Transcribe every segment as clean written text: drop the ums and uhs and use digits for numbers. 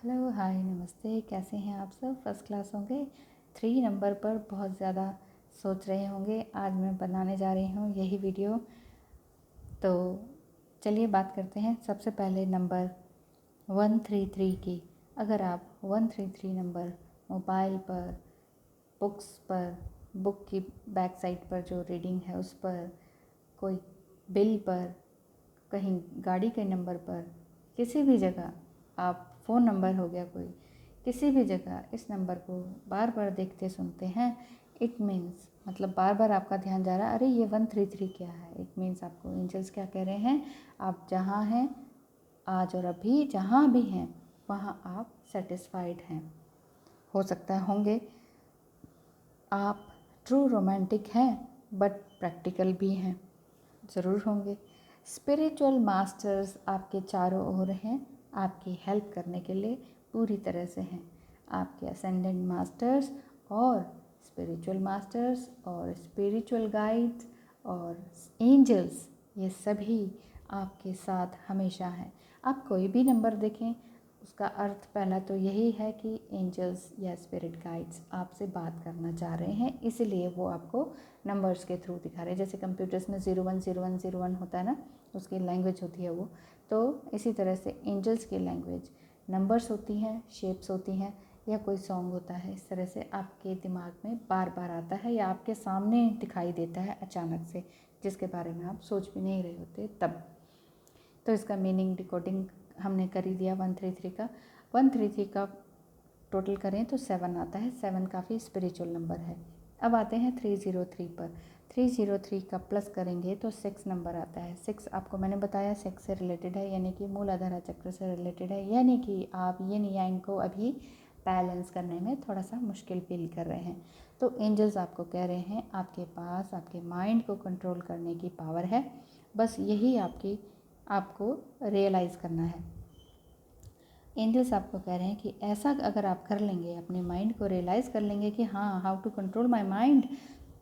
Hello, हाय, नमस्ते। कैसे हैं आप सब? फर्स्ट क्लास होंगे। 3 नंबर पर बहुत ज़्यादा सोच रहे होंगे। आज मैं बनाने जा रही हूँ यही वीडियो। तो चलिए बात करते हैं सबसे पहले नंबर 133 की। अगर आप 133 नंबर मोबाइल पर, बुक्स पर, बुक की बैक साइड पर जो रीडिंग है उस पर, कोई बिल पर, कहीं गाड़ी के नंबर पर, किसी भी जगह आप फ़ोन नंबर हो गया कोई, किसी भी जगह इस नंबर को बार बार देखते सुनते हैं, इट मीन्स मतलब बार बार आपका ध्यान जा रहा है, अरे ये 133 क्या है। इट मीन्स आपको एंजल्स क्या कह रहे हैं, आप जहाँ हैं आज और अभी, जहाँ भी हैं वहाँ आप सेटिस्फाइड हैं। हो सकता है होंगे आप ट्रू रोमांटिक हैं बट प्रैक्टिकल भी हैं, ज़रूर होंगे। स्पिरिचुअल मास्टर्स आपके चारों ओर हैं, आपकी हेल्प करने के लिए पूरी तरह से हैं। आपके असेंडेंट मास्टर्स और स्पिरिचुअल मास्टर्स और स्पिरिचुअल गाइड्स और एंजल्स, ये सभी आपके साथ हमेशा हैं। आप कोई भी नंबर देखें, उसका अर्थ पहला तो यही है कि एंजल्स या स्पिरिट गाइड्स आपसे बात करना चाह रहे हैं, इसीलिए वो आपको नंबर्स के थ्रू दिखा रहे हैं। जैसे कंप्यूटर्स में 010101 होता है ना, उसकी लैंग्वेज होती है वो। तो इसी तरह से एंजल्स की लैंग्वेज नंबर्स होती हैं, शेप्स होती हैं, या कोई सॉन्ग होता है। इस तरह से आपके दिमाग में बार बार आता है या आपके सामने दिखाई देता है अचानक से, जिसके बारे में आप सोच भी नहीं रहे होते तब। तो इसका मीनिंग डिकोडिंग हमने कर ही दिया 133 का। 133 का टोटल करें तो 7 आता है। 7 काफ़ी स्पिरिचुअल नंबर है। अब आते हैं 303 पर। 303 का प्लस करेंगे तो 6 नंबर आता है। 6 आपको मैंने बताया सेक्स से रिलेटेड है, यानी कि मूलाधारा चक्र से रिलेटेड है, यानी कि आप यिन यांग को अभी बैलेंस करने में थोड़ा सा मुश्किल फील कर रहे हैं। तो एंजल्स आपको कह रहे हैं आपके पास आपके माइंड को कंट्रोल करने की पावर है, बस यही आपको रियलाइज़ करना है। एंजल्स आपको कह रहे हैं कि ऐसा अगर आप कर लेंगे, अपने माइंड को रियलाइज़ कर लेंगे कि हाँ, how to control my mind,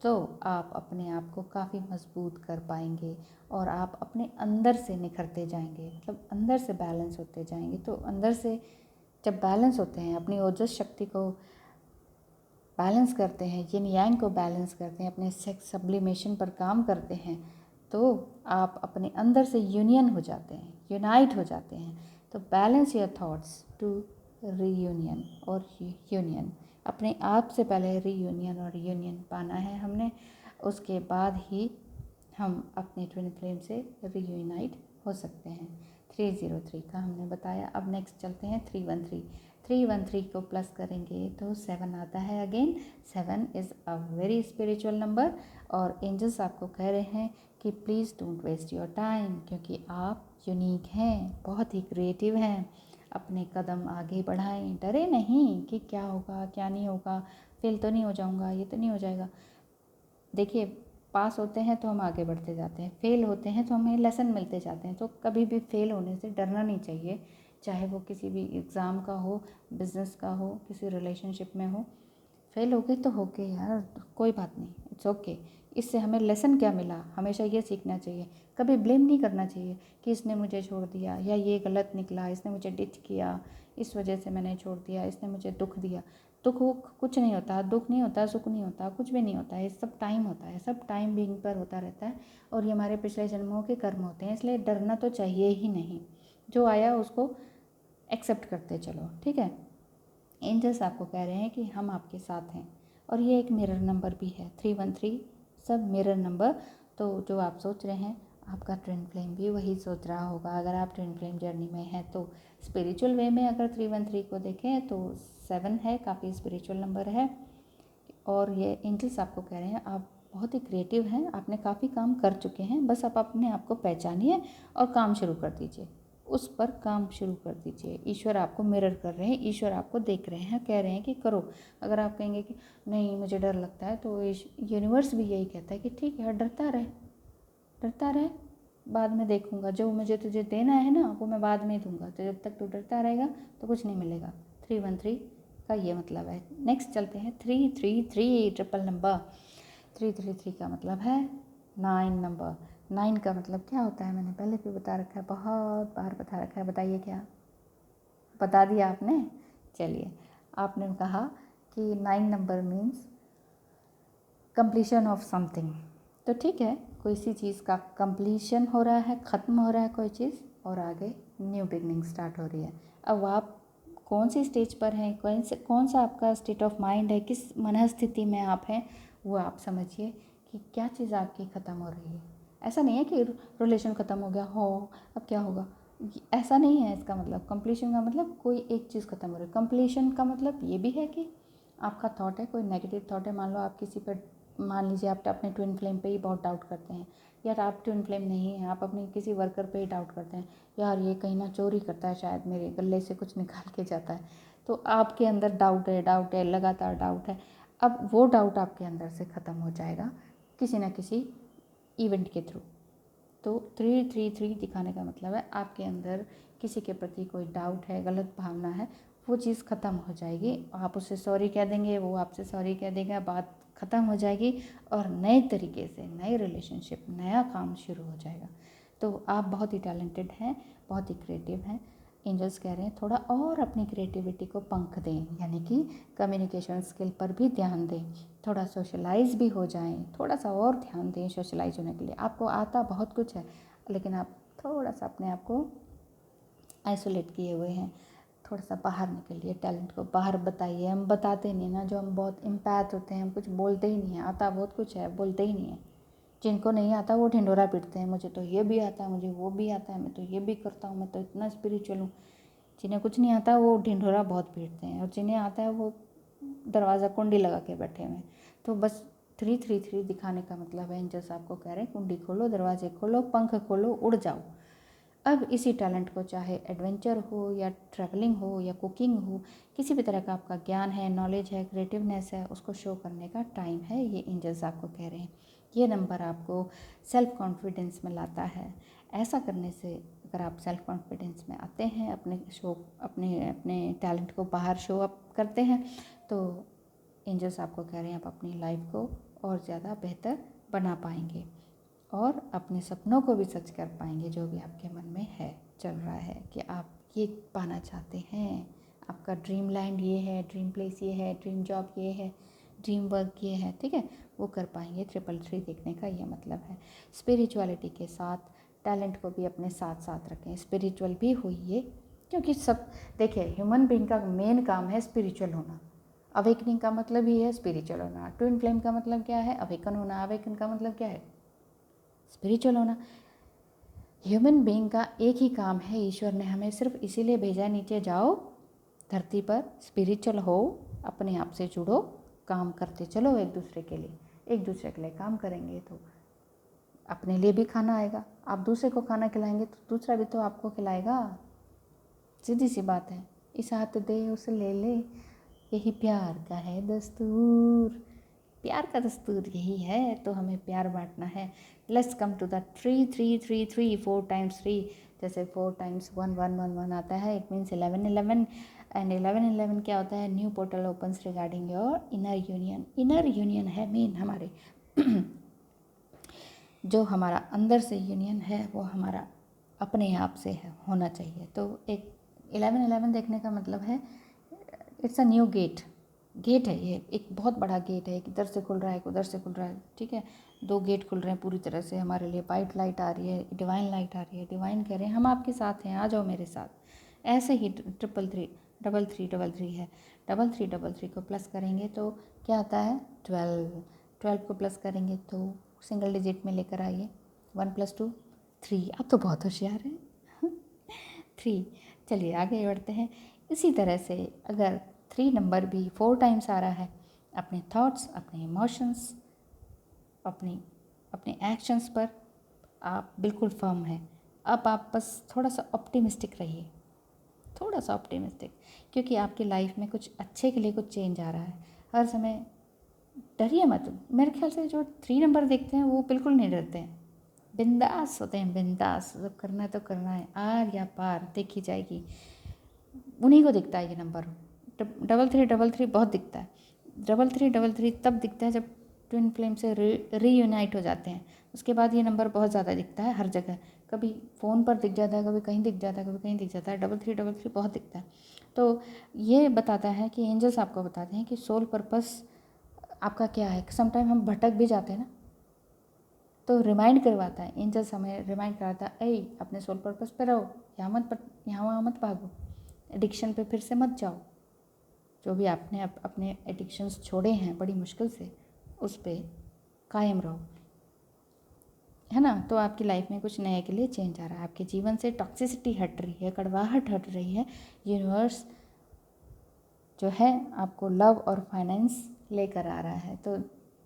तो आप अपने आप को काफ़ी मजबूत कर पाएंगे और आप अपने अंदर से निखरते जाएंगे, मतलब अंदर से बैलेंस होते जाएंगे। तो अंदर से जब बैलेंस होते हैं, अपनी ओजस शक्ति को बैलेंस करते हैं, यिन यांग को बैलेंस करते हैं, अपने सेक्स सब्लिमेशन पर काम करते हैं, तो आप अपने अंदर से यूनियन हो जाते हैं, यूनाइट हो जाते हैं। तो balance your thoughts to reunion और यूनियन। अपने आप से पहले रीयूनियन और यूनियन पाना है हमने, उसके बाद ही हम अपने ट्विन फ्लेम से रीयूनाइट हो सकते हैं। 303 का हमने बताया। अब नेक्स्ट चलते हैं 313। 313 को प्लस करेंगे तो 7 आता है again. 7 is a very spiritual number और एंजल्स आपको कह रहे हैं कि please don't waste your time, क्योंकि आप यूनिक हैं, बहुत ही क्रिएटिव हैं। अपने कदम आगे बढ़ाएं, डरे नहीं कि क्या होगा क्या नहीं होगा, फेल तो नहीं हो जाऊंगा, ये तो नहीं हो जाएगा। देखिए, पास होते हैं तो हम आगे बढ़ते जाते हैं, फेल होते हैं तो हमें लेसन मिलते जाते हैं। तो कभी भी फेल होने से डरना नहीं चाहिए, चाहे वो किसी भी एग्ज़ाम का हो, बिज़नेस का हो, किसी रिलेशनशिप में हो। फेल हो गए तो हो गए यार, कोई बात नहीं, इट्स ओके। इससे हमें लेसन क्या मिला, हमेशा ये सीखना चाहिए। कभी ब्लेम नहीं करना चाहिए कि इसने मुझे छोड़ दिया या ये गलत निकला, इसने मुझे डिच किया, इस वजह से मैंने छोड़ दिया, इसने मुझे दुख दिया। दुख कुछ नहीं होता, दुख नहीं होता, सुख नहीं होता, कुछ भी नहीं होता है। सब टाइम होता है, सब टाइम बीइंग पर होता रहता है और ये हमारे पिछले जन्मों के कर्म होते हैं, इसलिए डरना तो चाहिए ही नहीं। जो आया उसको एक्सेप्ट करते चलो, ठीक है। एंजल्स आपको कह रहे हैं कि हम आपके साथ हैं और ये एक मिरर नंबर भी है। 313 सब मिरर नंबर। तो जो आप सोच रहे हैं आपका ट्विन फ्लेम भी वही सोच रहा होगा, अगर आप ट्विन फ्लेम जर्नी में हैं तो। स्पिरिचुअल वे में अगर 313 को देखें तो 7 है, काफ़ी स्पिरिचुअल नंबर है। और ये एंजल्स आपको कह रहे हैं आप बहुत ही क्रिएटिव हैं, आपने काफ़ी काम कर चुके हैं, बस आप अपने आप को पहचानिए और काम शुरू कर दीजिए, उस पर काम शुरू कर दीजिए। ईश्वर आपको मिरर कर रहे हैं, ईश्वर आपको देख रहे हैं, कह रहे हैं कि करो। अगर आप कहेंगे कि नहीं मुझे डर लगता है, तो यूनिवर्स भी यही कहता है कि ठीक है, डरता रहे, डरता रहे, बाद में देखूंगा, जो मुझे तुझे देना है ना वो मैं बाद में दूंगा, तो जब तक तू डरता रहेगा तो कुछ नहीं मिलेगा। 313 का ये मतलब है। नेक्स्ट चलते हैं 333 ट्रिपल नंबर। 333 का मतलब है 9 नंबर। 9 का मतलब क्या होता है मैंने पहले भी बता रखा है, बहुत बार बता रखा है। बताइए क्या? बता दिया आपने। चलिए, आपने कहा कि 9 number means completion of something. तो ठीक है, कोई सी चीज़ का कंप्लीशन हो रहा है, ख़त्म हो रहा है कोई चीज़, और आगे न्यू बिगनिंग स्टार्ट हो रही है। अब आप कौन सी स्टेज पर हैं, कौन सा आपका स्टेट ऑफ माइंड है, किस मनस्थिति में आप हैं, वो आप समझिए कि क्या चीज़ आपकी ख़त्म हो रही है। ऐसा नहीं है कि रिलेशन ख़त्म हो गया हो, अब क्या होगा, ऐसा नहीं है। इसका मतलब कंप्लीशन का मतलब कोई एक चीज़ ख़त्म हो रही है। कंप्लीशन का मतलब ये भी है कि आपका थॉट है, कोई नेगेटिव थॉट है, मान लो आप किसी पर, मान लीजिए आप अपने ट्विन फ्लेम पे ही बहुत डाउट करते हैं, यार आप ट्विन फ्लेम नहीं हैं, आप अपने किसी वर्कर पे ही डाउट करते हैं, यार ये कहीं ना चोरी करता है, शायद मेरे गले से कुछ निकाल के जाता है। तो आपके अंदर डाउट है, लगातार डाउट है। अब वो डाउट आपके अंदर से ख़त्म हो जाएगा किसी न किसी इवेंट के थ्रू। तो 333 दिखाने का मतलब है आपके अंदर किसी के प्रति कोई डाउट है, गलत भावना है, वो चीज़ ख़त्म हो जाएगी। आप उससे सॉरी कह देंगे, वो आपसे सॉरी कह देगा, बात ख़त्म हो जाएगी और नए तरीके से नई रिलेशनशिप, नया काम शुरू हो जाएगा। तो आप बहुत ही टैलेंटेड हैं, बहुत ही क्रिएटिव हैं। एंजल्स कह रहे हैं थोड़ा और अपनी क्रिएटिविटी को पंख दें, यानी कि कम्युनिकेशन स्किल पर भी ध्यान दें, थोड़ा सोशलाइज भी हो जाएं, थोड़ा सा और ध्यान दें सोशलाइज होने के लिए। आपको आता बहुत कुछ है, लेकिन आप थोड़ा सा अपने आप को आइसोलेट किए हुए हैं। थोड़ा सा बाहर निकलिए, टैलेंट को बाहर बताइए। हम बताते नहीं ना, जो हम बहुत इम्पैथ होते हैं, हम कुछ बोलते ही नहीं हैं। आता बहुत कुछ है, बोलते ही नहीं है। जिनको नहीं आता वो ढिंढोरा पीटते हैं, मुझे तो ये भी आता है, मुझे वो भी आता है, मैं तो ये भी करता हूँ, मैं तो इतना स्पिरिचुअल हूँ। जिन्हें कुछ नहीं आता वो ढिंढोरा बहुत पीटते हैं, और जिन्हें आता है वो दरवाज़ा कुंडी लगा के बैठे हुए हैं। तो बस 333 दिखाने का मतलब है, एंजल्स आपको कह रहे हैं कुंडी खोलो, दरवाजे खोलो, पंख खोलो, उड़ जाओ। अब इसी टैलेंट को, चाहे एडवेंचर हो या ट्रैवलिंग हो या कुकिंग हो, किसी भी तरह का आपका ज्ञान है, नॉलेज है, क्रिएटिवनेस है, उसको शो करने का टाइम है। ये एंजल्स आपको कह रहे हैं। ये नंबर आपको सेल्फ कॉन्फिडेंस में लाता है। ऐसा करने से अगर आप सेल्फ कॉन्फिडेंस में आते हैं, अपने टैलेंट को बाहर शो अप करते हैं, तो एंजल्स आपको कह रहे हैं आप अपनी लाइफ को और ज़्यादा बेहतर बना पाएंगे और अपने सपनों को भी सच कर पाएंगे। जो भी आपके मन में है, चल रहा है कि आप ये पाना चाहते हैं, आपका ड्रीम लैंड ये है, ड्रीम प्लेस ये है, ड्रीम जॉब ये है, ड्रीम वर्क ये है, ठीक है, वो कर पाएंगे। 333 देखने का ये मतलब है। स्पिरिचुअलिटी के साथ टैलेंट को भी अपने साथ साथ रखें, स्पिरिचुअल भी होइए, क्योंकि सब देखिए, ह्यूमन बीइंग का मेन काम है स्पिरिचुअल होना। अवेकनिंग का मतलब ही है स्पिरिचुअल होना। ट्विन फ्लेम का मतलब क्या है? अवेकन होना। अवेकन का मतलब क्या है? स्पिरिचुअल होना। ह्यूमन बीइंग का एक ही काम है, ईश्वर ने हमें सिर्फ इसीलिए भेजा, नीचे जाओ धरती पर, स्पिरिचुअल हो, अपने आप से जुड़ो, काम करते चलो एक दूसरे के लिए। एक दूसरे के लिए काम करेंगे तो अपने लिए भी खाना आएगा। आप दूसरे को खाना खिलाएंगे तो दूसरा भी तो आपको खिलाएगा। सीधी सी बात है। इस हाथ दे उस ले ले, यही प्यार का है दस्तूर। प्यार का दस्तूर यही है, तो हमें प्यार बांटना है। Let's come to the 3 4 times 3, जैसे 4 टाइम्स 1 1 1 1 आता है, इट मीन्स 11 11, एंड 11 11 क्या होता है? New portal opens regarding your inner union. Inner union है मेन हमारे जो हमारा अंदर से यूनियन है वो हमारा अपने आप से है, होना चाहिए। तो एक 11 11 देखने का मतलब है इट्स अ न्यू गेट है। ये एक बहुत बड़ा गेट है, एक इधर से खुल रहा है, एक उधर से खुल रहा है, ठीक है। 2 गेट खुल रहे हैं पूरी तरह से हमारे लिए। वाइट लाइट आ रही है, डिवाइन लाइट आ रही है। डिवाइन कह रहे हैं हम आपके साथ हैं, आ जाओ मेरे साथ। ऐसे ही 333 है। 333 को प्लस करेंगे तो क्या आता है? 12 को प्लस करेंगे तो सिंगल डिजिट में लेकर आइए। 1 + 2 3। आप तो बहुत होशियार हैं 3। चलिए आगे बढ़ते हैं। इसी तरह से अगर 3 नंबर भी 4 टाइम्स आ रहा है, अपने थॉट्स, अपने इमोशंस, अपने एक्शंस पर आप बिल्कुल फर्म हैं। अब आप बस थोड़ा सा ऑप्टिमिस्टिक रहिए, थोड़ा सा ऑप्टिमिस्टिक, क्योंकि आपकी लाइफ में कुछ अच्छे के लिए कुछ चेंज आ रहा है। हर समय डरिए मत। मेरे ख्याल से जो 3 नंबर देखते हैं वो बिल्कुल नहीं डरते हैं, बिंदास होते हैं, बिंदास। जब करना है तो करना है, आर या पार देखी जाएगी। उन्हीं को दिखता है ये नंबर। 333 बहुत दिखता है। 333 तब दिखता है जब ट्विन फ्लेम से रीयूनाइट हो जाते हैं। उसके बाद ये नंबर बहुत ज़्यादा दिखता है हर जगह। कभी फ़ोन पर दिख जाता है, कभी कहीं दिख जाता है, कभी कहीं दिख जाता है। 3333 बहुत दिखता है। तो ये बताता है कि एंजल्स आपको बताते हैं कि सोल पर्पस आपका क्या है। समटाइम हम भटक भी जाते हैं ना, तो रिमाइंड करवाता है, एंजल्स हमें रिमाइंड कराता है, ऐ अपने सोल पर्पस पे रहो, यहाँ वहाँ मत भागो, एडिक्शन पे फिर से मत जाओ। जो भी आपने अपने एडिक्शंस छोड़े हैं बड़ी मुश्किल से, उस पर कायम रहो, है ना। तो आपकी लाइफ में कुछ नए के लिए चेंज आ रहा है, आपके जीवन से टॉक्सिसिटी हट रही है, कड़वाहट हट रही है। यूनिवर्स जो है आपको लव और फाइनेंस लेकर आ रहा है। तो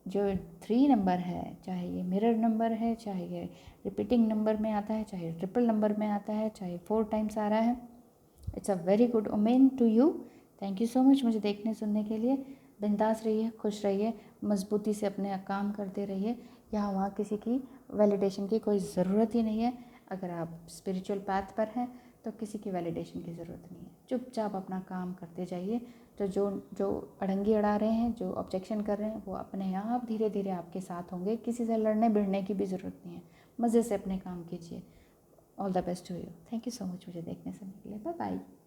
जो 3 नंबर है, चाहे ये मिरर नंबर है, चाहे ये रिपीटिंग नंबर में आता है, चाहे ट्रिपल नंबर में आता है, चाहे 4 टाइम्स आ रहा है, it's a very good omen to you. Thank you so much मुझे देखने सुनने के लिए। बिंदास रहिए, खुश रहिए, मजबूती से अपने काम करते रहिए। यहाँ वहाँ किसी की वैलिडेशन की कोई ज़रूरत ही नहीं है। अगर आप स्पिरिचुअल पाथ पर हैं तो किसी की वैलिडेशन की ज़रूरत नहीं है। चुपचाप अपना काम करते जाइए। तो जो अड़ंगी अड़ा रहे हैं, जो ऑब्जेक्शन कर रहे हैं, वो अपने आप धीरे धीरे आपके साथ होंगे। किसी से लड़ने भिड़ने की भी ज़रूरत नहीं है। मज़े से अपने काम कीजिए। All the best to you. Thank you so much मुझे देखने सुनने के लिए। Bye bye.